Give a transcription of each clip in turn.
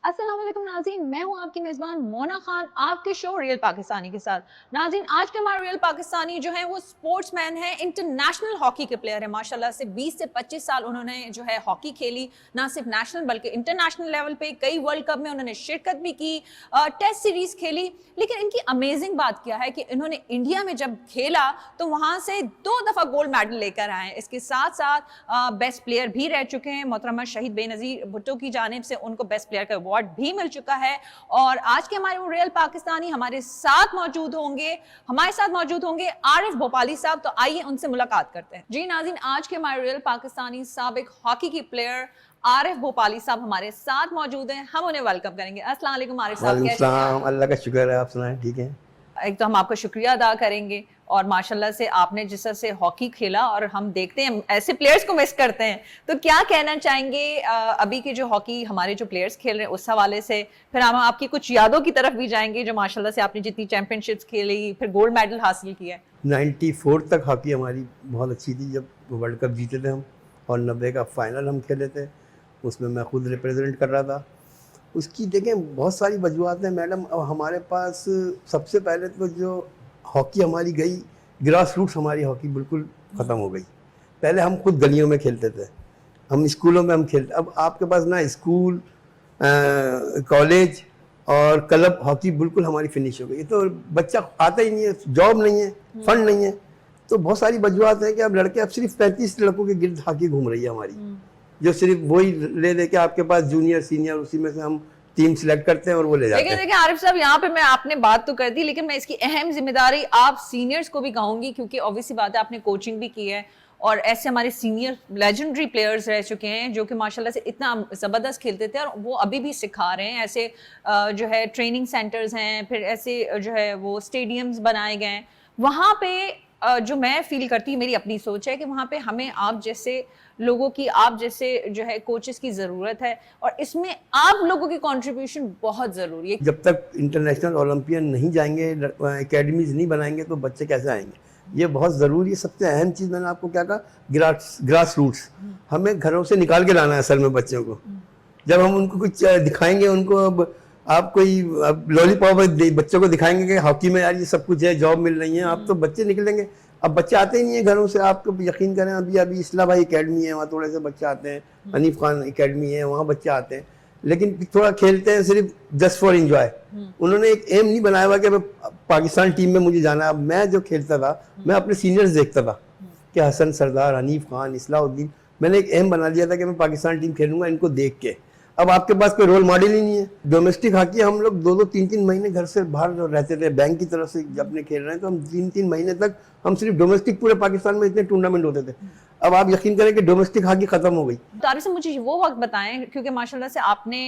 अस्सलाम वालेकुम नाज़रीन, मैं हूं आपकी मेज़बान मोना खान आपके शो रियल पाकिस्तानी के साथ। नाज़रीन, आज के हमारे रियल पाकिस्तानी जो है वो स्पोर्ट्समैन है, इंटरनेशनल हॉकी के प्लेयर है। माशाल्लाह से 20 से 25 साल उन्होंने जो है हॉकी खेली, ना सिर्फ नेशनल बल्कि इंटरनेशनल लेवल पे कई वर्ल्ड कप में उन्होंने शिरकत भी की, टेस्ट सीरीज खेली। लेकिन इनकी अमेजिंग बात क्या है कि इन्होंने इंडिया में जब खेला तो वहां से 2 दफा गोल्ड मेडल लेकर आए। इसके साथ साथ बेस्ट प्लेयर भी रह चुके हैं। मोहतरमा शहीद बेनज़ीर भुट्टो की जानिब से उनको बेस्ट प्लेयर का अवार्ड भी मिल चुका है। और आज के हमारे रियल पाकिस्तानी हमारे साथ मौजूद होंगे आरिफ भोपाली साहब। तो आइए उनसे मुलाकात करते हैं। जी नाज़रीन, आज के हमारे रियल पाकिस्तानी साबिक हॉकी की प्लेयर आरिफ भोपाली साहब हमारे साथ मौजूद हैं। हम उन्हें वेलकम करेंगे। अस्सलाम वालेकुम आरिफ साहब, कैसे हैं? अल्लाह का शुक्र है, आप सुनाएं? ठीक है। एक तो हम आपका शुक्रिया अदा करेंगे और माशाल्लाह से आपने जिस तरह से हॉकी खेला और हम देखते हैं ऐसे प्लेयर्स को मिस करते हैं, तो क्या कहना चाहेंगे अभी के जो हॉकी हमारे जो प्लेयर्स खेल रहे हैं उस हवाले से? फिर हम आपकी कुछ यादों की तरफ भी जाएंगे जो माशाल्लाह से आपने जितनी चैंपियनशिप्स खेली, फिर गोल्ड मेडल हासिल किया है। 94 तक हॉकी हमारी बहुत अच्छी थी, जब वर्ल्ड कप जीते थे हम, और 90 का फाइनल हम खेले थे, उसमें मैं खुद रिप्रेजेंट कर रहा था। उसकी देखें बहुत सारी वजूहत हैं मैडम। अब हमारे पास सबसे पहले तो जो हॉकी हमारी गई, ग्रास रूट्स हमारी हॉकी बिल्कुल ख़त्म हो गई। पहले हम खुद गलियों में खेलते थे, हम स्कूलों में हम खेलते। अब आपके पास ना स्कूल, कॉलेज और क्लब हॉकी बिल्कुल हमारी फिनिश हो गई। तो बच्चा आता ही नहीं है, जॉब नहीं है, फंड नहीं है, तो बहुत सारी वजूहत हैं कि अब लड़के, अब सिर्फ 35 लड़कों के गिर्द हॉकी घूम रही है हमारी, जो सिर्फ वही ले लेके आपके पास जूनियर सीनियर, उसी में से हम टीम सिलेक्ट करते हैं और वो ले जाते हैं। लेकिन आरिफ साहब, यहाँ पे मैं आपने बात तो कर दी, लेकिन मैं इसकी अहम जिम्मेदारी आप सीनियर्स को भी कहूंगी, क्योंकि ऑब्वियसली बात है आपने कोचिंग भी की है और ऐसे हमारे सीनियर लेजेंडरी प्लेयर्स रह चुके हैं जो कि माशाल्लाह से इतना ज़बरदस्त खेलते थे और वो अभी भी सिखा रहे हैं। ऐसे जो है ट्रेनिंग सेंटर्स हैं, फिर ऐसे जो है वो स्टेडियम्स बनाए गए हैं। वहाँ पे जो मैं फील करती हूँ, मेरी अपनी सोच है कि वहाँ पे हमें आप जैसे लोगों की, आप जैसे जो है कोचेस की ज़रूरत है और इसमें आप लोगों की कंट्रीब्यूशन बहुत ज़रूरी है। जब तक इंटरनेशनल ओलंपियन नहीं जाएंगे, एकेडमीज नहीं बनाएंगे, तो बच्चे कैसे आएंगे? ये बहुत ज़रूरी है। सबसे अहम चीज़ मैंने आपको क्या कहा, ग्रास रूट्स हमें घरों से निकाल के लाना है असल में बच्चों को। जब हम उनको कुछ दिखाएंगे, उनको अब आप कोई लॉलीपॉप बच्चों को दिखाएंगे कि हॉकी में यार ये सब कुछ है, जॉब मिल रही है, आप तो बच्चे निकलेंगे। अब बच्चे आते ही नहीं है घरों से। आपको यकीन करें, अभी इस्ला भाई एकेडमी है, वहाँ थोड़े से बच्चे आते हैं, हनीफ खान एकेडमी है, वहाँ बच्चे आते हैं, लेकिन थोड़ा खेलते हैं सिर्फ जस्ट फॉर एंजॉय। उन्होंने एक एम नहीं बनाया हुआ कि पाकिस्तान टीम में मुझे जाना है। अब मैं जो खेलता था, मैं अपने सीनियर्स देखता था कि हसन सरदार, हनीफ खान, इस्लाउद्दीन, मैंने एक एम बना लिया था कि मैं पाकिस्तान टीम खेलूंगा इनको देख के। अब आपके पास कोई रोल मॉडल ही नहीं है। डोमेस्टिक हॉकी हम लोग 2-2, 3-3 महीने घर से बाहर रहते थे, बैंक की तरफ से जब अपने खेल रहे हैं, तो हम 3-3 महीने तक हम सिर्फ डोमेस्टिक, पूरे पाकिस्तान में इतने टूर्नामेंट होते थे। अब आप यकीन करें कि डोमेस्टिक हॉकी खत्म हो गई। तो आरिफ से मुझे वो वक्त बताएं, क्योंकि माशाल्लाह से आपने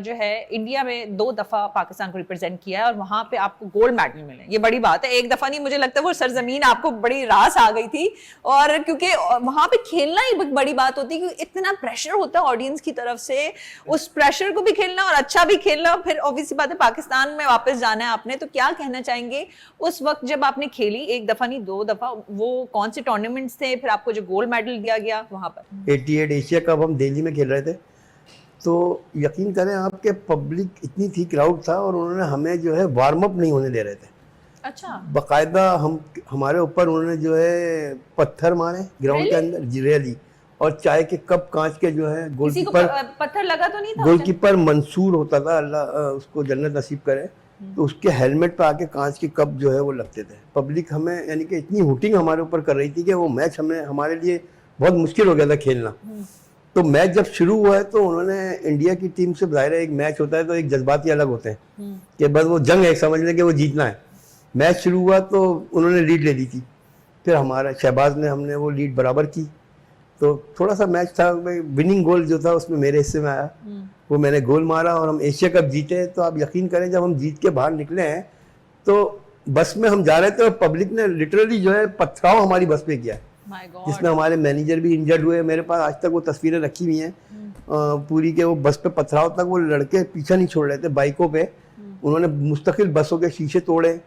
जो है इंडिया में 2 दफा पाकिस्तान को रिप्रेजेंट किया है और वहां पे आपको गोल्ड मेडल मिले, ये बड़ी बात है। एक दफा नहीं, मुझे लगता है वो सरजमीन आपको बड़ी रास आ गई थी, और क्योंकि वहां पे खेलना ही बड़ी बात होती है, क्योंकि इतना प्रेशर होता है ऑडियंस की तरफ से, उस प्रेशर को भी खेलना और अच्छा भी खेलना, फिर ऑब्वियसली बात है पाकिस्तान में वापस जाना है आपने। तो क्या कहना चाहेंगे उस वक्त जब आपने खेली, एक दफा नहीं 2 दफा, वो कौन से टूर्नामेंट्स थे, फिर आपको जो गोल्ड मेडल दिया गया वहां पर? 88 एशिया कप हम दिल्ली में खेल रहे थे, तो यकीन करें आपके पब्लिक इतनी थी, क्राउड था, और उन्होंने हमें जो है वार्म अप नहीं होने दे रहे थे। अच्छा। बाकायदा हमारे ऊपर उन्होंने जो है पत्थर मारे ग्राउंड के अंदर, रियली, और चाय के कप कांच के जो है, गोलकीपर पत्थर लगा तो नहीं था? गोलकीपर मंसूर होता था, अल्लाह उसको जन्नत नसीब करे, तो उसके हेलमेट पे आके कांच के कप जो है वो लगते थे। पब्लिक हमें यानी कि इतनी हुटिंग हमारे ऊपर कर रही थी कि वो मैच हमारे लिए बहुत मुश्किल हो गया था खेलना। तो मैच जब शुरू हुआ है, तो उन्होंने इंडिया की टीम से, ज़ाहिर है एक मैच होता है तो एक जज्बाती अलग होते हैं कि बस वो जंग है, समझ लें कि वो जीतना है। मैच शुरू हुआ तो उन्होंने लीड ले ली थी, फिर हमारा शहबाज ने, हमने वो लीड बराबर की, तो थोड़ा सा मैच था, विनिंग गोल जो था उसमें मेरे हिस्से में आया, वो मैंने गोल मारा और हम एशिया कप जीते। तो आप यकीन करें, जब हम जीत के बाहर निकले हैं तो बस में हम जा रहे थे और पब्लिक ने लिटरली जो है पथराव हमारी बस पे किया, जिसमें हमारे मैनेजर भी इंजर्ड हुए। मेरे पास आज तक वो तस्वीरें रखी हुई हैं पूरी के, वो बस पे पथराव तक वो लड़के पीछा नहीं छोड़ रहे थे बाइकों पे, उन्होंने मुस्तकिल बसों के शीशे तोड़े।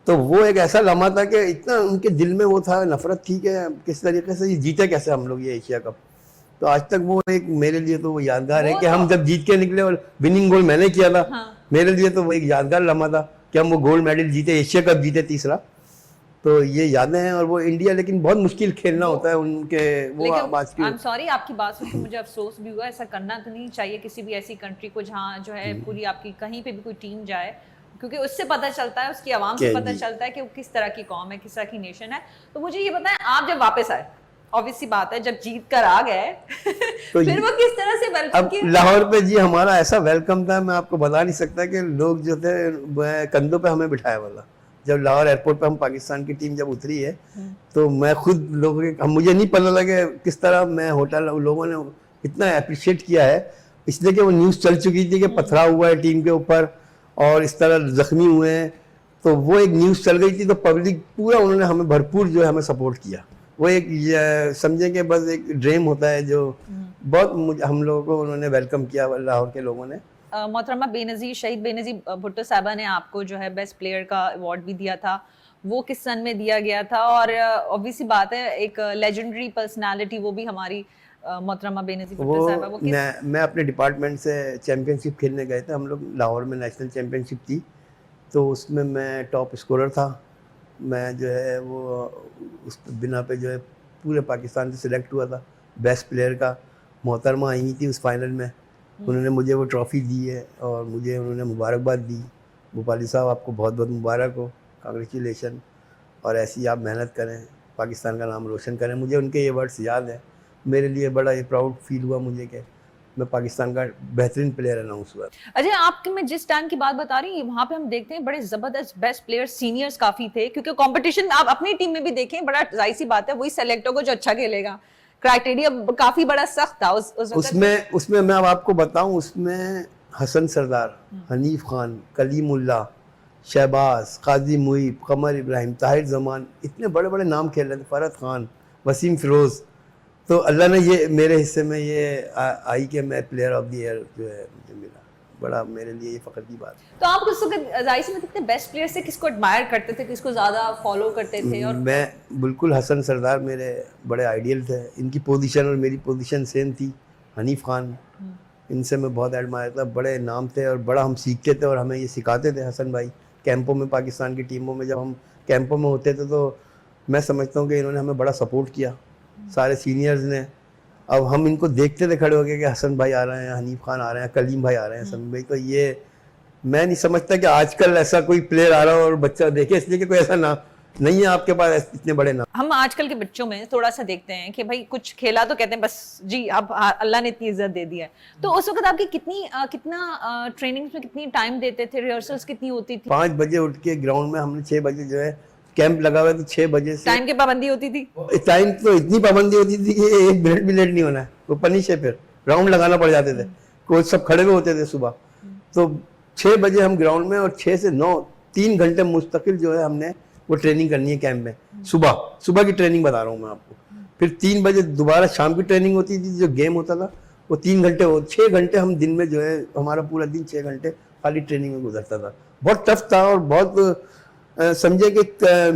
तो वो एक ऐसा लम्हा था कि इतना उनके दिल में वो था, नफरत थी कि किस तरीके से ये जीते कैसे हम लोग ये एशिया कप। तो आज तक वो एक मेरे लिए तो वो यादगार है वो कि हम जब जीत के निकले और विनिंग गोल मैंने किया था। हाँ। मेरे लिए तो वो एक यादगार लम्हा था कि हम वो गोल्ड मेडल जीते, एशिया कप जीते तीसरा। तो ये यादें हैं। और वो इंडिया, लेकिन बहुत मुश्किल खेलना होता है उनके, वो लेकिन आज की आई एम सॉरी, आपकी बात सुन के मुझे अफसोस भी हुआ। ऐसा करना तो नहीं चाहिए किसी भी ऐसी कंट्री को जहाँ जो है पूरी आपकी कहीं पे भी कोई टीम जाए, क्योंकि उससे पता चलता है, उसकी आवाम से पता चलता है कि वो किस तरह की कौम है, किस तरह की नेशन है। तो मुझे ये बताएं, आप जब वापस आए, ऑब्वियस सी बात है जब जीत कर आ गए तो फिर वो किस तरह से वेलकम अब किया? लाहौर पे जी हमारा ऐसा वेलकम था, मैं आपको बता नहीं सकता कि लोग जो थे कंधों पे हमें बिठाया वाला। जब लाहौर एयरपोर्ट पे हम पाकिस्तान की टीम जब उतरी है तो मैं खुद लोगों के, मुझे नहीं पता लगा किस तरह मैं होटल, लोगों ने इतना अप्रिशिएट किया है, इसलिए कि वो न्यूज़ चल चुकी थी कि पथराव हुआ है टीम के ऊपर और इस तरह जख्मी हुए हैं। तो वो एक न्यूज़ चल गई थी, तो पब्लिक पूरा उन्होंने हमें भरपूर जो है हमें सपोर्ट किया। वो एक समझें कि बस एक ड्रीम होता है जो बहुत हम लोगों को उन्होंने वेलकम किया लाहौर के लोगों ने। मोहतरमा बेनज़ीर, शहीद बेनज़ीर भुट्टो साहबा ने आपको जो है बेस्ट प्लेयर का अवार्ड भी दिया था, वो किस सन में दिया गया था? और ऑब्वियस बात है एक लेजेंडरी पर्सनालिटी वो भी हमारी मोहतरमा बेनज़ीर भुट्टो साहबा, वो किस? मैं अपने डिपार्टमेंट से चैम्पियनशिप खेलने गए थे हम लोग, लाहौर में नेशनल चैम्पियनशिप थी, तो उसमें मैं टॉप स्कोरर था। मैं जो है वो उस बिना पे जो है पूरे पाकिस्तान से सिलेक्ट हुआ था बेस्ट प्लेयर का। मोहतरमा आई थी उस फाइनल में, उन्होंने मुझे वो ट्रॉफ़ी दी है और मुझे उन्होंने मुबारकबाद दी। भोपाली साहब आपको बहुत बहुत मुबारक हो, कांग्रेचुलेशन, और ऐसी आप मेहनत करें, पाकिस्तान का नाम रोशन करें। मुझे उनके ये वर्ड्स याद हैं। मेरे लिए बड़ा ये प्राउड फील हुआ मुझे कि मैं पाकिस्तान का बेहतरीन प्लेयर अनाउंस हुआ। अजय, आपके मैं जिस टाइम की बात बता रही हूँ, वहाँ पे हम देखते हैं बड़े जबरदस्त बेस्ट प्लेयर्स सीनियर्स काफी थे, क्योंकि कंपटीशन आप अपनी टीम में भी देखें, बड़ा जाहिर सी बात है वही सेलेक्ट होगा जो अच्छा खेलेगा। क्राइटेरिया काफी बड़ा सख्त था उस वक्त। उसमें मैं अब आपको बताऊं, उसमें हसन सरदार, हनीफ खान, कलीमुल्ला, शहबाज, काजी मुईब, कमर इब्राहिम, ताहिर जमान, इतने बड़े बड़े नाम खेल रहे थे, फरहत खान, वसीम फिरोज़। तो अल्लाह ने ये मेरे हिस्से में ये आई कि मैं प्लेयर ऑफ द ईयर जो है मुझे मिला। बड़ा मेरे लिए ये फ़ख्र की बात है। तो आप उस वक्त जाहिर सी कितने बेस्ट प्लेयर से किसको एडमायर करते थे, किसको ज्यादा फॉलो करते थे? और मैं बिल्कुल हसन सरदार मेरे बड़े आइडियल थे, इनकी पोजीशन और मेरी पोजीशन सेम थी। हनीफ खान, इनसे मैं बहुत एडमायर था, बड़े नाम थे और बड़ा हम सीखते थे और हमें ये सिखाते थे हसन भाई। कैंपों में, पाकिस्तान की टीमों में जब हम कैंपों में होते थे तो मैं समझता हूँ कि इन्होंने हमें बड़ा सपोर्ट किया, सारे सीनियर्स ने। अब हम इनको देखते थे खड़े होकर कि हसन भाई आ रहे हैं, हनीफ खान आ रहे हैं, कलीम भाई आ रहे हैं, हसन भाई। तो ये मैं नहीं समझता कि आजकल ऐसा कोई प्लेयर आ रहा हो और बच्चा देखे, इसलिए कि कोई ऐसा ना नहीं है आपके पास इतने बड़े नाम। हम आजकल के बच्चों में थोड़ा सा देखते हैं कि भाई कुछ खेला तो कहते हैं बस जी अब अल्लाह ने इतनी इज्जत दे दी है। तो उस वक्त आपकी कितना ट्रेनिंग में कितनी टाइम देते थे, रिहर्सल्स कितनी होती थी? 5 बजे उठ के ग्राउंड में हमने 6 बजे जो है कैंप लगा हुआ है, तो 6 बजे से टाइम की पाबंदी होती थी? टाइम तो इतनी पाबंदी होती थी कि 1 मिनट भी लेट नहीं होना है, वो पनिश है। फिर राउंड लगाना पड़ जाते थे, कोच सब खड़े हुए होते थे सुबह। तो 6 बजे हम ग्राउंड में, और 6 से 9 3 घंटे मुस्तकिल जो है हमने वो ट्रेनिंग करनी है कैंप में। सुबह की ट्रेनिंग बता रहा हूँ मैं आपको। फिर 3 बजे दोबारा शाम की ट्रेनिंग होती थी, जो गेम होता था वो 3 घंटे हो, 6 घंटे हम दिन में जो है हमारा पूरा दिन 6 घंटे खाली ट्रेनिंग में गुजरता था। बहुत टफ था और बहुत समझे कि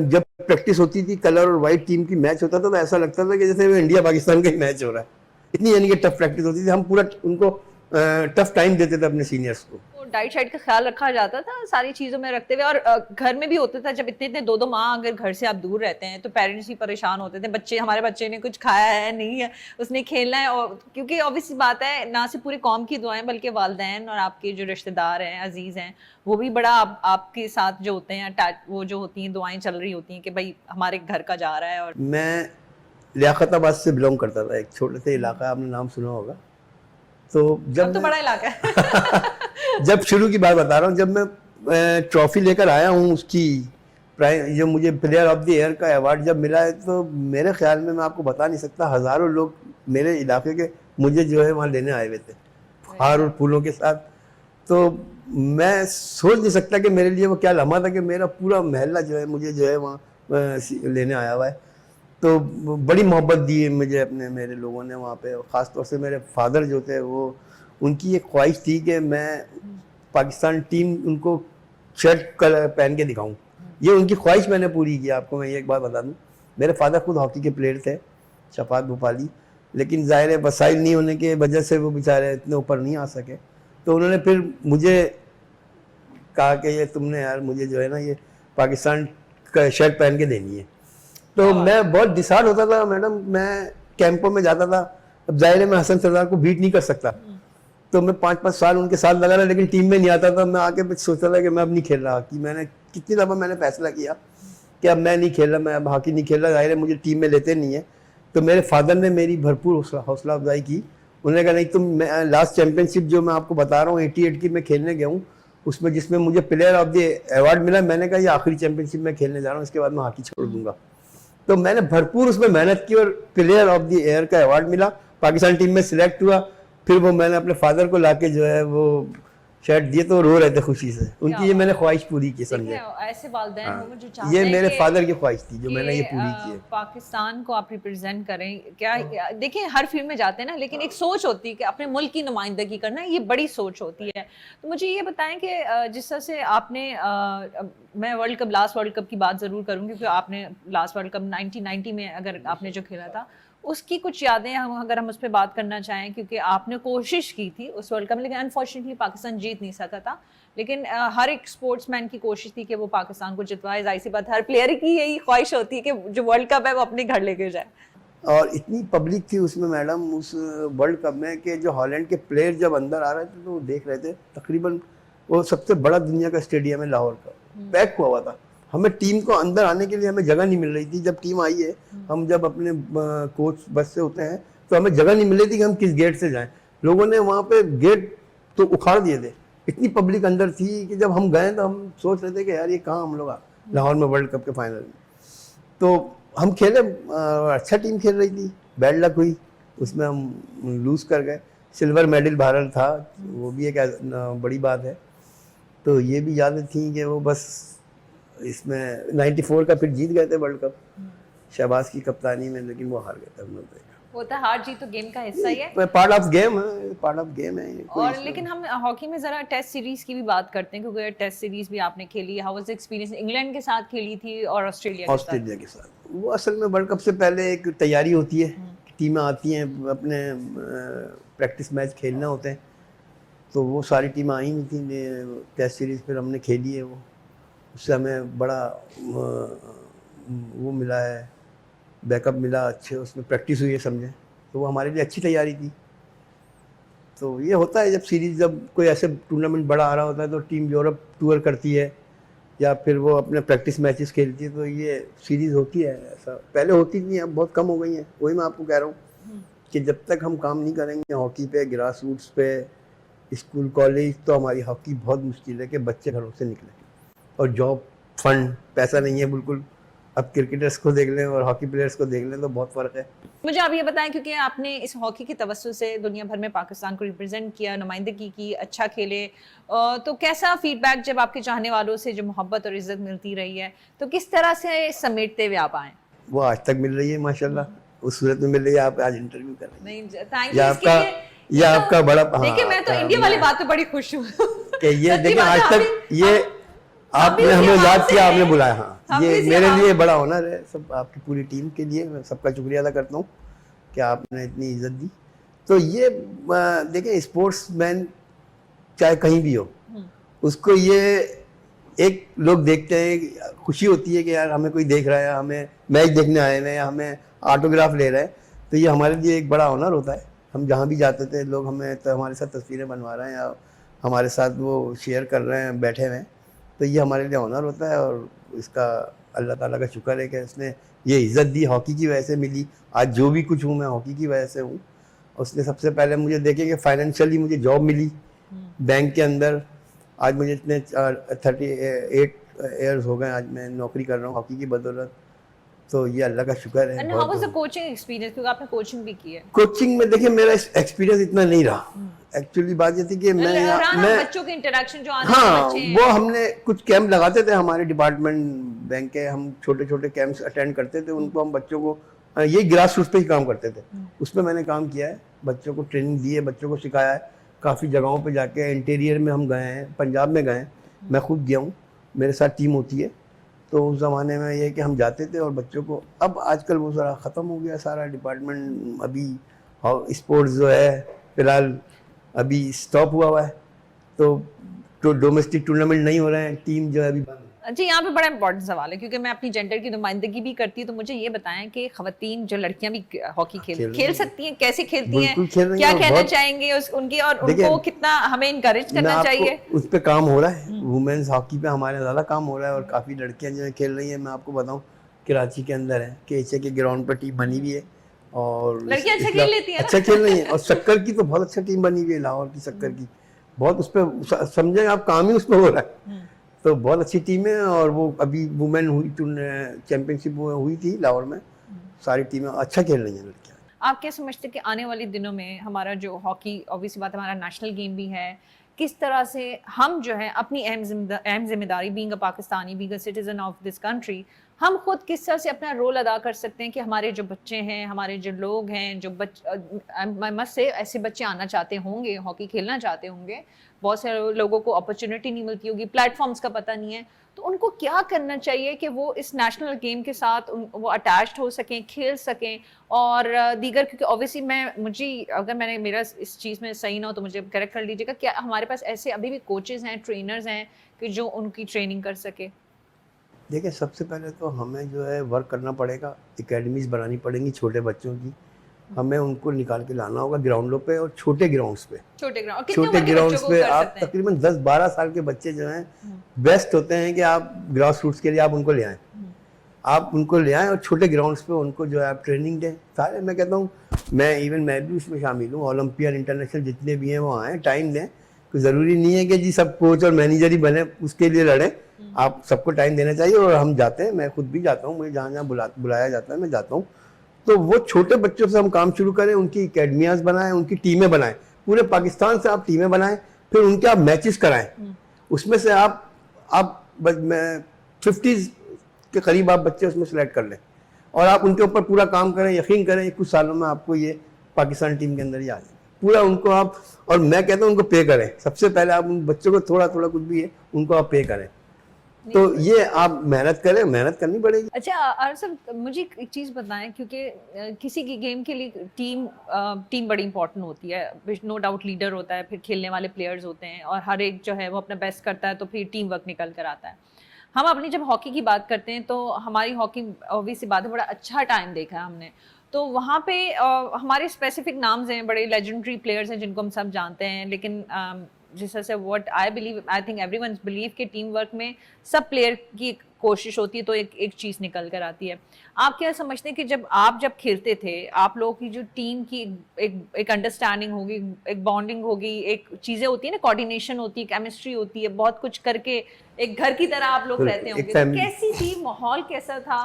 जब प्रैक्टिस होती थी, कलर और वाइट टीम की मैच होता था तो ऐसा लगता था कि जैसे वो इंडिया पाकिस्तान का ही मैच हो रहा है, इतनी यानी कि टफ प्रैक्टिस होती थी। हम पूरा उनको टफ टाइम देते थे अपने सीनियर्स को। डाइट शाइट का ख्याल रखा जाता था सारी चीज़ों में रखते हुए, और घर में भी होता था जब इतने 2-2 माह अगर घर से आप दूर रहते हैं तो पेरेंट्स भी परेशान होते थे, बच्चे हमारे बच्चे ने कुछ खाया है नहीं है, उसने खेलना है। और क्योंकि ऑब्वियसली बात है ना सिर्फ पूरी कौम की दुआएं बल्कि वालिदैन और आपके जो रिश्तेदार हैं, अजीज़ हैं, वो भी बड़ा आपके साथ जो होते हैं वो जो होती हैं दुआएं चल रही होती हैं कि भाई हमारे घर का जा रहा है। और मैं लियाकताबाद से बिलोंग करता था, एक छोटे से इलाका, आपने नाम सुना होगा। तो जब तो बड़ा इलाका है जब शुरू की बात बता रहा हूँ, जब मैं ट्रॉफी लेकर आया हूँ उसकी जो मुझे प्लेयर ऑफ द ईयर का अवार्ड जब मिला है, तो मेरे ख्याल में मैं आपको बता नहीं सकता, हज़ारों लोग मेरे इलाके के मुझे जो है वहाँ लेने आए हुए थे, हार और फूलों के साथ। तो मैं सोच नहीं सकता कि मेरे लिए वो क्या लम्हा था कि मेरा पूरा महल्ला जो है मुझे जो है वहाँ लेने आया हुआ है। तो बड़ी मोहब्बत दी है मुझे अपने मेरे लोगों ने वहाँ पे। ख़ास तौर से मेरे फादर जो थे, वो उनकी एक ख्वाहिश थी कि मैं पाकिस्तान टीम उनको शर्ट कलर पहन के दिखाऊं। ये उनकी ख्वाहिश मैंने पूरी की। आपको मैं ये एक बात बता दूं, मेरे फादर खुद हॉकी के प्लेयर थे, शफात भोपाली। लेकिन ज़ाहिर है वसाइल नहीं होने की वजह से वो बेचारे इतने ऊपर नहीं आ सके। तो उन्होंने फिर मुझे कहा कि ये तुमने यार मुझे जो है ना ये पाकिस्तान का शर्ट पहन के देनी है। तो मैं बहुत डिसार्ड होता था मैडम, मैं कैंपों में जाता था। अब जाहिर है मैं हसन सरदार को बीट नहीं कर सकता, तो मैं 5-5 साल उनके साथ लगा रहा, लेकिन टीम में नहीं आता था। मैं आके सोचता था कि मैं अब नहीं खेल रहा। कि मैंने कितनी दफ़ा मैंने फैसला किया कि अब मैं नहीं खेल रहा, मैं अब हॉकी नहीं खेल रहा। जाहिर है मुझे टीम में लेते नहीं है। तो मेरे फादर ने मेरी भरपूर हौसला अफजाई की। उन्होंने कहा नहीं तुम, लास्ट चैंपियनशिप जो मैं आपको बता रहा हूँ 88 की मैं खेलने गया हूँ, उसमें जिसमें मुझे प्लेयर ऑफ द अवार्ड मिला, मैंने कहा ये आखिरी चैंपियनशिप मैं खेलने जा रहा हूँ, इसके बाद मैं हॉकी छोड़ दूंगा। तो मैंने भरपूर उसमें मेहनत की और प्लेयर ऑफ द ईयर का अवार्ड मिला, पाकिस्तान टीम में सिलेक्ट हुआ। फिर वो मैंने अपने फादर को लाके जो है वो शर्ट दिए, तो रो रहे थे खुशी से। उनकी ये मैंने ख्वाहिश पूरी की, समझे। ऐसे वालिदैन हाँ, होंगे जो चाहते ये हैं मेरे कि फादर की ख्वाहिश थी जो मैंने ये पूरी की है। पाकिस्तान को आप रिप्रेजेंट करें। क्या देखिए हर फील्ड में जाते हैं ना, लेकिन एक सोच होती है कि अपने मुल्क की नुमाइंदगी करना, ये बड़ी सोच होती है। तो मुझे ये बताएं कि जिस तरह से आपने मैं लास्ट वर्ल्ड कप की बात ज़रूर करूँगी, क्योंकि आपने लास्ट वर्ल्ड कप 1990 में अगर आपने जो खेला था, उसकी कुछ यादें अगर हम उस पर बात करना चाहें, क्योंकि आपने कोशिश की थी उस वर्ल्ड कप में, लेकिन अनफॉर्चुनेटली पाकिस्तान जीत नहीं सका था। लेकिन हर एक स्पोर्ट्समैन की कोशिश थी कि वो पाकिस्तान को जितवाए। जाहिर सी बात है, हर प्लेयर की यही ख्वाहिश होती है कि जो वर्ल्ड कप है वो अपने घर लेके जाए। और इतनी पब्लिक थी उसमें मैडम, उस वर्ल्ड कप में, कि जो हॉलैंड के प्लेयर जब अंदर आ रहे थे तो वो देख रहे थे। तकरीबन वो सबसे बड़ा दुनिया का स्टेडियम है लाहौर का, पैक हुआ था। हमें टीम को अंदर आने के लिए हमें जगह नहीं मिल रही थी। जब टीम आई है, हम जब अपने कोच बस से होते हैं तो हमें जगह नहीं मिल रही थी कि हम किस गेट से जाएं। लोगों ने वहाँ पे गेट तो उखाड़ दिए थे, इतनी पब्लिक अंदर थी कि जब हम गए तो हम सोच रहे थे कि यार ये कहाँ हम लोग लाहौर में वर्ल्ड कप के फाइनल में। तो हम खेले, अच्छा टीम खेल रही थी, बैड लक हुई, उसमें हम लूज़ कर गए। सिल्वर मेडल भारत था, वो भी एक बड़ी बात है। तो ये भी यादें थी कि वो बस इसमें 94 का फिर जीत गए थे वर्ल्ड कप शहबाज की कप्तानी में, लेकिन वो हार गए थे हम लोग। होता है, हार जीत तो गेम का हिस्सा ही है, पार्ट ऑफ गेम है, पार्ट ऑफ गेम है। और लेकिन हम हॉकी में जरा टेस्ट सीरीज की भी बात करते हैं, क्योंकि टेस्ट सीरीज भी आपने खेली। How was the experience? England के साथ खेली थी और ऑस्ट्रेलिया के साथ। वो असल में वर्ल्ड कप से पहले एक तैयारी होती है, टीमें आती हैं, अपने प्रैक्टिस मैच खेलना होते हैं। तो वो सारी टीमें आई हुई थी टेस्ट सीरीज, फिर हमने खेली है। वो उससे हमें बड़ा वो मिला है, बैकअप मिला, अच्छे उसमें प्रैक्टिस हुई है, समझे। तो वो हमारे लिए अच्छी तैयारी थी। तो ये होता है जब सीरीज, जब कोई ऐसे टूर्नामेंट बड़ा आ रहा होता है तो टीम यूरोप टूर करती है या फिर वो अपने प्रैक्टिस मैचेस खेलती है, तो ये सीरीज होती है। ऐसा पहले होती नहीं, अब बहुत कम हो गई हैं। वही मैं आपको कह रहा हूँ कि जब तक हम काम नहीं करेंगे हॉकी पे, ग्रास रूट्स पे, स्कूल कॉलेज, तो हमारी हॉकी बहुत मुश्किल है कि बच्चे घरों से निकलें। और जॉब, फंड, पैसा नहीं है बिल्कुल। अब क्रिकेटर्स को देख लें और हॉकी प्लेयर्स को देख लें तो बहुत फ़र्क है। मुझे आप ये बताएं, क्योंकि आपने इस हॉकी की तवज्जो से दुनिया भर में पाकिस्तान को रिप्रेजेंट किया, नुमाइंदगी की, अच्छा खेले, तो कैसा फीडबैक जब आपके चाहने वालों से जो मोहब्बत और इज्जत मिलती रही है, तो किस तरह से समेटते हुए आप आए? वो आज तक मिल रही है माशाल्लाह, उस सूरत में मिल रही है। आप आज इंटरव्यू कर रहे हैं, नहीं, थैंक यू इसके लिए। ये आपका बड़ा, देखिए मैं तो इंडिया वाली बात पे बड़ी खुश हूँ कि ये देखिए आज तक ये आपने हमें याद किया, आपने बुलाया। हाँ, ये मेरे लिए बड़ा ऑनर है, सब आपकी पूरी टीम के लिए। मैं सबका शुक्रिया अदा करता हूँ कि आपने इतनी इज्जत दी। तो ये देखिए, स्पोर्ट्समैन चाहे कहीं भी हो, उसको ये एक लोग देखते हैं, खुशी होती है कि यार हमें कोई देख रहा है, हमें मैच देखने आए हैं, हमें ऑटोग्राफ ले रहे हैं। तो ये हमारे लिए एक बड़ा ऑनर होता है। हम जहाँ भी जाते थे लोग हमें तो हमारे साथ तस्वीरें बनवा रहे हैं या हमारे साथ वो शेयर कर रहे हैं, बैठे हुए हैं। तो ये हमारे लिए ऑनर होता है और इसका अल्लाह ताला का शुक्र है कि उसने ये इज़्ज़त दी, हॉकी की वजह से मिली। आज जो भी कुछ हूँ मैं हॉकी की वजह से हूँ। उसने सबसे पहले मुझे देखे कि फाइनेंशियली मुझे जॉब मिली बैंक के अंदर। आज मुझे इतने 38 ईयर्स हो गए, आज मैं नौकरी कर रहा हूँ हॉकी की बदौलत। तो ये अल्लाह का शुक्र है। How was the coaching experience, क्योंकि आपने कोचिंग भी की है? कोचिंग में देखिए मेरा एक्सपीरियंस इतना नहीं रहा। एक्चुअली बात ये थी कि मैं बच्चों के इंटरेक्शन जो आने हाँ, बच्चे, वो हमने कुछ कैंप लगाते थे हमारे डिपार्टमेंट बैंक के, हम छोटे छोटे कैंप्स अटेंड करते थे। उनको हम बच्चों को, ये ग्रास रूट्स पे ही काम करते थे, उसमें मैंने काम किया है। बच्चों को ट्रेनिंग दी है, बच्चों को सिखाया है। काफ़ी जगहों पे जाके इंटीरियर में हम गए हैं, पंजाब में गए हैं, मैं खुद गया हूँ, मेरे साथ टीम होती है। तो उस ज़माने में ये कि हम जाते थे और बच्चों को, अब आजकल वो ज़रा ख़त्म हो गया सारा डिपार्टमेंट। अभी और स्पोर्ट्स जो है फिलहाल अभी स्टॉप हुआ है, तो डोमेस्टिक टूर्नामेंट नहीं हो रहे हैं, टीम जो है अभी बंद है। जी, यहाँ पे बड़ा इंपॉर्टेंट सवाल है, क्योंकि मैं अपनी जेंडर की नुमाइंदगी भी करती हूँ, तो मुझे ये बताएं कि खवातीन जो लड़कियां भी हॉकी खेल सकती हैं, कैसे खेलती हैं, बिल्कुल खेल रही क्या हैं, कहना बहुत चाहेंगे उनकी, और देखिए, उनको कितना हमें इनकरेज मैं करना आपको चाहिए? उस पे काम हो रहा है, वुमेन्स हॉकी पे हमारे ज़्यादा काम हो रहा है और काफ़ी लड़कियां जो है खेल रही हैं। मैं आपको बताऊं, कराची के अंदर है, केचे के ग्राउंड पर टीम बनी हुई है और लड़कियां अच्छा खेल लेती है ना? अच्छा खेल रही हैं। और शक्कर की तो बहुत अच्छा टीम बनी हुई है, लाहौर की शक्कर की, बहुत उस पर समझे आप, काम ही उस पर हो रहा है। तो बहुत अच्छी टीम है और वो अभी वुमेन हुई चैंपियनशिप हुई थी लाहौर में, सारी टीमें अच्छा खेल रही हैं लड़कियां। आप क्या समझते हैं कि आने वाले दिनों में हमारा जो हॉकी, ऑब्वियसली बात, हमारा नेशनल गेम भी है, किस तरह से हम जो है अपनी अहम जिम्मेदारी, being a Pakistani, being a citizen of this country, हम खुद किस तरह से अपना रोल अदा कर सकते हैं कि हमारे जो बच्चे हैं, हमारे जो लोग हैं, जो मत से ऐसे बच्चे आना चाहते होंगे, हॉकी खेलना चाहते होंगे, बहुत सारे लोगों को अपॉर्चुनिटी नहीं मिलती होगी, प्लेटफॉर्म्स का पता नहीं है, तो उनको क्या करना चाहिए कि वो इस नेशनल गेम के साथ वो अटैच्ड हो सकें, खेल सकें और दीगर, क्योंकि ऑब्वियसली मुझे अगर मैंने मेरा इस चीज़ में सही ना हो तो मुझे करेक्ट कर लीजिएगा, क्या हमारे पास ऐसे अभी भी कोचेज़ हैं, ट्रेनर्स हैं कि जो उनकी ट्रेनिंग कर सके? देखिए, सबसे पहले तो हमें जो है वर्क करना पड़ेगा, एकेडमीज बनानी पड़ेंगी छोटे बच्चों की, हमें उनको निकाल के लाना होगा ग्राउंडों पे और छोटे ग्राउंड्स पे। छोटे ग्राउंड, छोटे ग्राउंड्स पे आप तकरीबन 10-12 साल के बच्चे जो हैं बेस्ट होते हैं कि आप ग्रास रूट्स के लिए आप उनको ले आएँ, आप उनको ले आएँ और छोटे ग्राउंड्स पे उनको जो है आप ट्रेनिंग दें। सारे मैं कहता हूँ, मैं भी उसमें शामिल हूँ, ओलंपियन इंटरनेशनल जितने भी हैं वो आएँ, टाइम दें। तो ज़रूरी नहीं है कि जी सब कोच और मैनेजर ही बने उसके लिए लड़ें, आप सबको टाइम देना चाहिए। और हम जाते हैं, मैं खुद भी जाता हूँ, मुझे जहाँ जहाँ बुलाया जाता है मैं जाता हूँ। तो वो छोटे बच्चों से हम काम शुरू करें, उनकी अकेडमियाज बनाएं, उनकी टीमें बनाएं, पूरे पाकिस्तान से आप टीमें बनाएं, फिर उनके आप मैचेस कराएं, उसमें से आप 50 के करीब आप बच्चे उसमें सेलेक्ट कर लें और आप उनके ऊपर पूरा काम करें। यकीन करें कुछ सालों में आपको ये पाकिस्तान टीम के अंदर ही आ जाए पूरा उनको आप। और मैं कहता हूँ उनको पे करें, सबसे पहले आप उन बच्चों को थोड़ा थोड़ा कुछ भी है उनको आप पे करें, तो ये आप मेहनत करें, मेहनत करनी पड़ेगी। अच्छा अरसद, मुझे एक चीज़ बताएं, क्योंकि किसी की गेम के लिए टीम बड़ी इंपॉर्टेंट होती है, नो डाउट लीडर होता है, फिर खेलने वाले प्लेयर्स होते हैं और हर एक जो है वो अपना बेस्ट करता है, तो फिर टीम वर्क निकल कर आता है। हम अपनी जब हॉकी की बात करते हैं तो हमारी हॉकी ऑब्वियसली बात है, बड़ा अच्छा टाइम देखा है हमने, तो वहाँ पे हमारे स्पेसिफिक नाम्स हैं, बड़े लेजेंडरी प्लेयर्स हैं जिनको हम सब जानते हैं, लेकिन जिस तरह से what I think everyone believe कि टीम वर्क में सब प्लेयर की कोशिश होती है तो एक चीज़ निकल कर आती है। आप क्या समझते हैं कि जब खेलते थे, आप लोगों की जो टीम की एक अंडरस्टैंडिंग होगी, एक बॉन्डिंग होगी, एक चीज़ें होती है ना, कोऑर्डिनेशन होती है, केमिस्ट्री होती है, बहुत कुछ करके एक घर की तरह आप लोग रहते होंगे, तो कैसी थी, माहौल कैसा था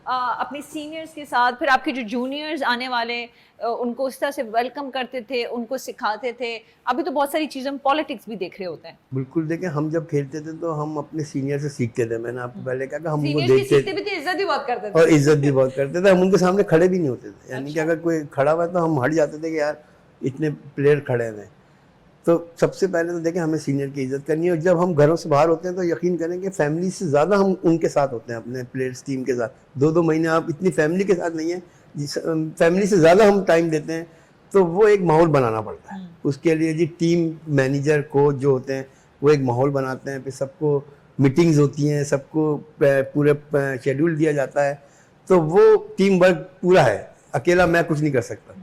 अपने सीनियर्स के साथ? फिर आपके जो जूनियर्स आने वाले उनको उस तरह से वेलकम करते थे, उनको सिखाते थे? अभी तो बहुत सारी चीज़ें, हम पॉलिटिक्स भी देख रहे होते हैं। बिल्कुल, देखिए हम जब खेलते थे तो हम अपने सीनियर से सीखते थे, मैंने आपको पहले कहा कि हम उनको देखते थे, इज्जत भी बहुत करते थे और इज्जत भी बहुत करते थे, हम उनके सामने खड़े भी नहीं होते थे, यानी कि अगर कोई खड़ा हुआ तो हम हट जाते थे कि यार इतने प्लेयर खड़े हैं। तो सबसे पहले तो देखें हमें सीनियर की इज्जत करनी है, और जब हम घरों से बाहर होते हैं तो यकीन करें कि फैमिली से ज़्यादा हम उनके साथ होते हैं, अपने प्लेयर्स टीम के साथ। 2-2 महीने आप इतनी फैमिली के साथ नहीं है, फैमिली से ज़्यादा हम टाइम देते हैं, तो वो एक माहौल बनाना पड़ता है। उसके लिए जी टीम मैनेजर कोच जो होते हैं वो एक माहौल बनाते हैं, फिर सबको मीटिंग्स होती हैं, सबको पूरे शेड्यूल दिया जाता है, तो वो टीम वर्क पूरा है, अकेला मैं कुछ नहीं कर सकता।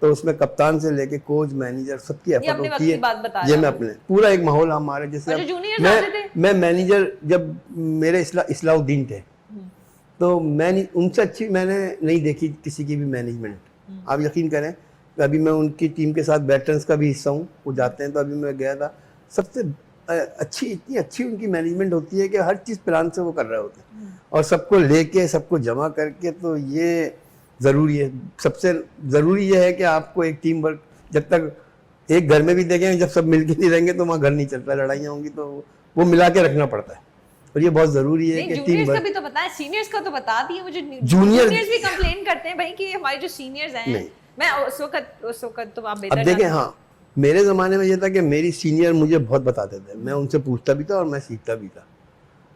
तो उसमें कप्तान से लेके कोच मैनेजर सबकी एफर्ट होती है। ये मैं अपने पूरा एक माहौल हमारे जैसे मैं मैनेजर जब मेरे इस्लाउद्दीन थे तो मैं उनसे अच्छी मैंने नहीं देखी किसी की भी मैनेजमेंट। आप यकीन करें अभी मैं उनकी टीम के साथ वेटरन्स का भी हिस्सा हूँ, वो जाते हैं तो अभी मैं गया था, सबसे अच्छी इतनी अच्छी उनकी मैनेजमेंट होती है कि हर चीज़ प्लान से वो कर रहे होते हैं और सबको लेके सबको जमा करके। तो ये ज़रूरी है, सबसे ज़रूरी ये है कि आपको एक टीम वर्क, जब तक एक घर में भी देखेंगे जब सब मिलके नहीं रहेंगे तो वहाँ घर नहीं चलता, लड़ाइयाँ होंगी, तो वो मिला के रखना पड़ता है और ये बहुत ज़रूरी है कि टीम वर्क। भी तो पता है, सीनियर्स का तो बता दिए मुझे, जूनियर्स भी कंप्लेन करते हैं भाई कि हमारे जो सीनियर्स हैं, मैं उस वक्त तो आप बेहतर। अब देखें, हाँ मेरे ज़माने में ये था कि मेरी सीनियर मुझे बहुत बताते थे, मैं उनसे पूछता भी था और मैं सीखता भी था।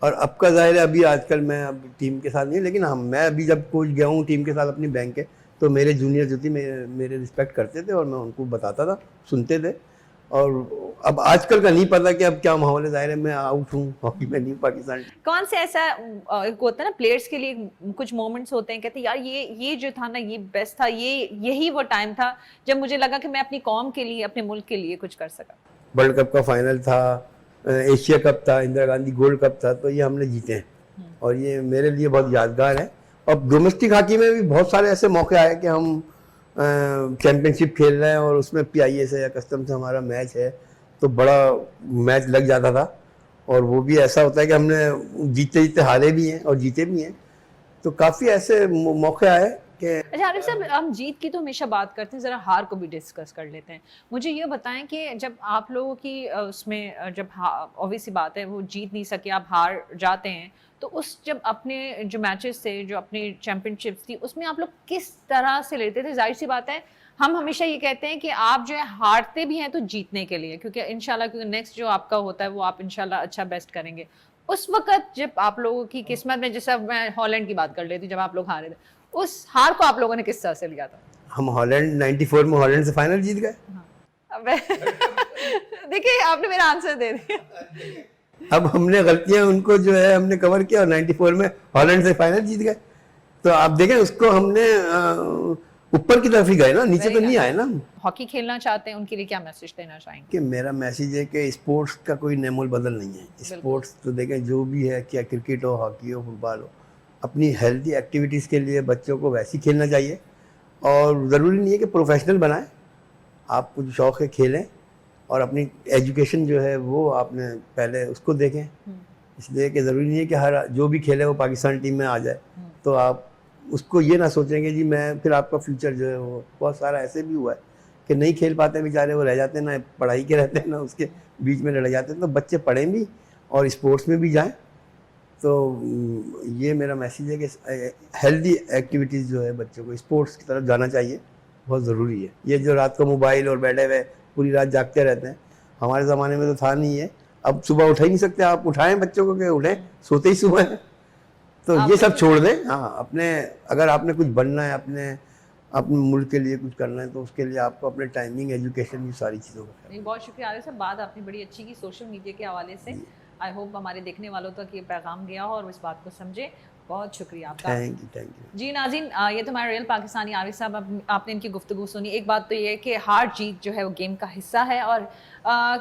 और अब का ज़ाहिर है अभी आजकल मैं अब टीम के साथ नहीं, लेकिन हाँ मैं अभी जब कोच गया हूँ टीम के साथ अपनी बैंक के, तो मेरे जूनियर जो थी मेरे रिस्पेक्ट करते थे और मैं उनको बताता था, सुनते थे। और अब आजकल का नहीं पता कि अब क्या माहौल है, ज़ाहिर है मैं आउट हूँ, हॉकी में नहीं हूँ पाकिस्तान। कौन से ऐसा एक होता है ना प्लेयर्स के लिए कुछ मोमेंट्स होते हैं, कहते हैं यार ये जो था ना ये बेस्ट था, यही वो टाइम था जब मुझे लगा कि मैं अपनी कौम के लिए, अपने मुल्क के लिए कुछ कर सका। वर्ल्ड कप का फाइनल था, एशिया कप था, इंदिरा गांधी गोल्ड कप था, तो ये हमने जीते हैं और ये मेरे लिए बहुत यादगार है। और डोमेस्टिक हॉकी में भी बहुत सारे ऐसे मौके आए कि हम चैंपियनशिप खेल रहे हैं और उसमें PIA से या कस्टम से हमारा मैच है, तो बड़ा मैच लग जाता था। और वो भी ऐसा होता है कि हमने जीते जीते हारे भी हैं और जीते भी हैं, तो काफ़ी ऐसे मौके आए कि। अच्छा आरिफ साहब, हम जीत की तो हमेशा बात करते हैं, ज़रा हार को भी डिस्कस कर लेते हैं। मुझे ये बताएं कि जब आप लोगों की उसमें जब ऑब्वियस सी बात है वो जीत नहीं सके, आप हार जाते हैं, तो उस जब अपने जो मैचेस थे, जो अपनी चैंपियनशिप्स थी, उसमें आप लोग किस तरह से लेते थे? जाहिर सी बात है हम हमेशा ये कहते हैं कि आप जो है हारते भी हैं तो जीतने के लिए, क्योंकि इंशाल्लाह क्योंकि नेक्स्ट जो आपका होता है वो आप इंशाल्लाह अच्छा बेस्ट करेंगे। उस वक्त जब आप लोगों की किस्मत में, जैसे मैं हॉलैंड की बात कर लेती हूँ, जब आप लोग हारे थे, उस हार को आप लोगों ने किस तरह से लिया था? हम हॉलैंड 94 में हॉलैंड से फाइनल जीत गए। हाँ। अब देखिए आपने मेरा आंसर दे दिया। अब हमने गलतियां उनको जो है हमने कवर किया और 94 में हॉलैंड से फाइनल जीत गए। तो आप देखें उसको हमने ऊपर की तरफ ही गए ना, नीचे तो नहीं आए ना। हॉकी खेलना चाहते हैं उनके लिए क्या मैसेज देना चाहेंगे? कि मेरा मैसेज है कि स्पोर्ट्स का कोई नेमोल बदल नहीं है। स्पोर्ट्स तो देखें जो भी है, क्या क्रिकेट हो, हॉकी हो, फुटबॉल हो, अपनी हेल्थी एक्टिविटीज़ के लिए बच्चों को वैसे ही खेलना चाहिए। और ज़रूरी नहीं है कि प्रोफेशनल बनाएं, आप कुछ शौक़ है खेलें और अपनी एजुकेशन जो है वो आपने पहले उसको देखें। इसलिए कि ज़रूरी नहीं है कि हर जो भी खेले वो पाकिस्तान टीम में आ जाए, तो आप उसको ये ना सोचेंगे जी मैं, फिर आपका फ्यूचर जो है वो, बहुत सारा ऐसे भी हुआ है कि नहीं खेल पाते बेचारे, वो रह जाते हैं ना पढ़ाई के रहते हैं ना उसके बीच में रह जाते हैं। तो बच्चे पढ़ें भी और स्पोर्ट्स में भी जाएं। तो ये मेरा मैसेज है कि हेल्दी एक्टिविटीज़ जो है बच्चों को स्पोर्ट्स की तरफ जाना चाहिए, बहुत ज़रूरी है। ये जो रात को मोबाइल और बैठे हुए पूरी रात जागते रहते हैं, हमारे ज़माने में तो था नहीं है। अब सुबह उठा ही नहीं सकते, आप उठाएं बच्चों को कि उठें, सोते ही सुबह है। तो ये सब छोड़ दें। हाँ, अपने अगर आपने कुछ बनना है, अपने मुल्क के लिए कुछ करना है, तो उसके लिए आपको अपने टाइमिंग, एजुकेशन, ये सारी चीज़ों का। बहुत शुक्रिया आरिफ साहब, बात आपने बड़ी अच्छी की सोशल मीडिया के हवाले से। आई होप हमारे देखने वालों तक ये पैगाम गया हो और इस बात को समझे। बहुत शुक्रिया आपका। Thank you. जी नाज़रीन, ये तो हमारे रियल पाकिस्तानी आरिफ साहब, आपने इनकी गुफ्तगू सुनी। एक बात तो ये है कि हार जीत जो है वो गेम का हिस्सा है और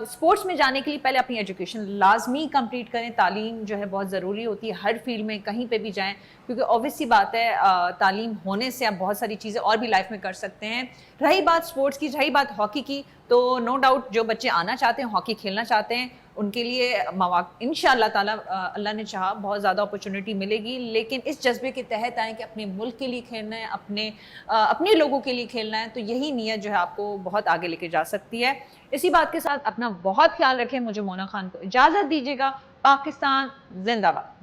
स्पोर्ट्स में जाने के लिए पहले अपनी एजुकेशन लाजमी कंप्लीट करें। तालीम जो है बहुत ज़रूरी होती है, हर फील्ड में कहीं पे भी जाएं, क्योंकि ऑब्वियस सी बात है तालीम होने से आप बहुत सारी चीज़ें और भी लाइफ में कर सकते हैं। रही बात स्पोर्ट्स की, रही बात हॉकी की, तो नो डाउट जो बच्चे आना चाहते हैं, हॉकी खेलना चाहते हैं, उनके लिए इंशाअल्लाह ताला अल्लाह ने चाहा बहुत ज़्यादा अपॉर्चुनिटी मिलेगी। लेकिन इस जज्बे के तहत आए कि अपने मुल्क के लिए खेलना है, अपने लोगों के लिए खेलना है, तो यही नीयत जो है आपको बहुत आगे लेके जा सकती है। इसी बात के साथ अपना बहुत ख्याल रखें। मुझे मोना खान को इजाज़त दीजिएगा। पाकिस्तान जिंदाबाद।